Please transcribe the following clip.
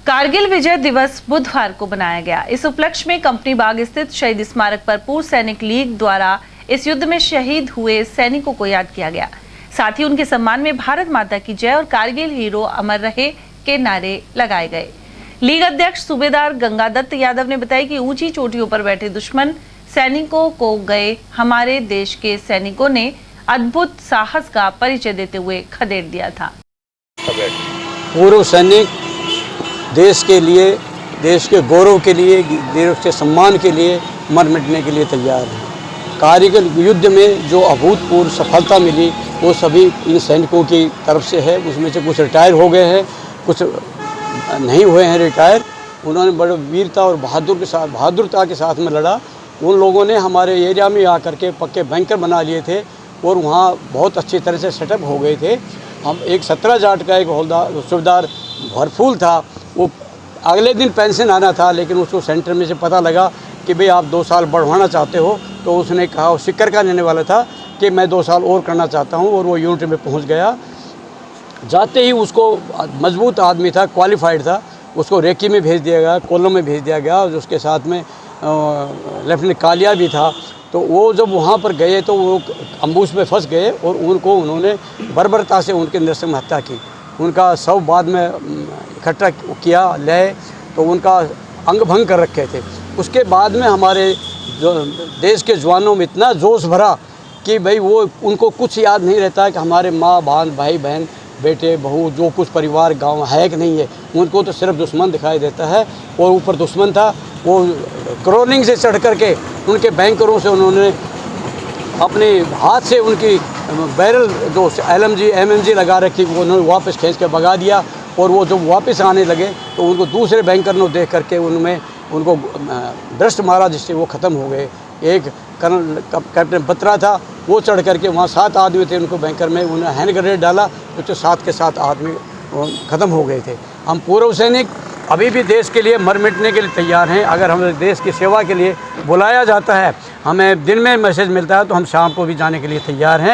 कारगिल विजय दिवस बुधवार को मनाया गया। इस उपलक्ष्य में कंपनी बाग स्थित शहीद स्मारक पर पूर्व सैनिक लीग द्वारा इस युद्ध में शहीद हुए सैनिकों को याद किया गया। साथ ही उनके सम्मान में भारत माता की जय और कारगिल हीरो अमर रहे के नारे लगाए गए। लीग अध्यक्ष सूबेदार गंगादत्त यादव ने बताया कि ऊंची चोटियों पर बैठे दुश्मन सैनिकों को गए हमारे देश के सैनिकों ने अद्भुत साहस का परिचय देते हुए खदेड़ दिया था। पूर्व सैनिक देश के लिए, देश के गौरव के लिए, देश के सम्मान के लिए मर मिटने के लिए तैयार हैं। कारगिल युद्ध में जो अभूतपूर्व सफलता मिली वो सभी इन सैनिकों की तरफ से है। उसमें से कुछ रिटायर हो गए हैं, कुछ नहीं हुए हैं रिटायर। उन्होंने बड़े वीरता और बहादुरता के साथ में लड़ा। उन लोगों ने हमारे एरिया में आकर के पक्के बैंकर बना लिए थे और वहाँ बहुत अच्छी तरह से सेटअप हो गए थे। हम एक 17 जाट का एक सूबेदार भरफूल था, वो अगले दिन पेंशन आना था, लेकिन उसको सेंटर में से पता लगा कि भाई आप 2 साल बढ़वाना चाहते हो, तो उसने कहा, वो सिक्कर का लेने वाला था कि मैं 2 साल और करना चाहता हूं, और वो यूनिट में पहुंच गया। जाते ही उसको, मजबूत आदमी था, क्वालिफाइड था, उसको रेकी में भेज दिया गया, कोल्लम में भेज दिया गया, और उसके साथ में लेफ्टिनेंट कालिया भी था। तो वो जब वहाँ पर गए तो वो अम्बूश में फंस गए और उन्होंने बर्बरता से उनके नृशंस में हत्या की। उनका शव बाद में इकट्ठा किया ले, तो उनका अंग भंग कर रखे थे। उसके बाद में हमारे जो देश के जवानों में इतना जोश भरा कि भाई वो उनको कुछ याद नहीं रहता है कि हमारे माँ भाई बहन बेटे बहू जो कुछ परिवार गांव है कि नहीं है। उनको तो सिर्फ दुश्मन दिखाई देता है, और ऊपर दुश्मन था। वो क्रॉलिंग से चढ़ करके उनके बैंकरों से उन्होंने अपने हाथ से उनकी बैरल जो LMG MMG लगा रखी वो उन्होंने वापस खींच के भगा दिया। और वो जब वापस आने लगे तो उनको दूसरे बैंकर ने देख करके उनको दृष्ट मारा, जिससे वो ख़त्म हो गए। एक कर्नल कैप्टन बत्रा था, वो चढ़ करके, वहाँ 7 आदमी थे उनको बैंकर में, उन्होंने हैंड ग्रेनेड डाला तो 7 के 7 आदमी ख़त्म हो गए थे। हम पूर्व सैनिक अभी भी देश के लिए मर मिटने के लिए तैयार हैं। अगर हमें देश की सेवा के लिए बुलाया जाता है, हमें दिन में मैसेज मिलता है, तो हम शाम को भी जाने के लिए तैयार हैं।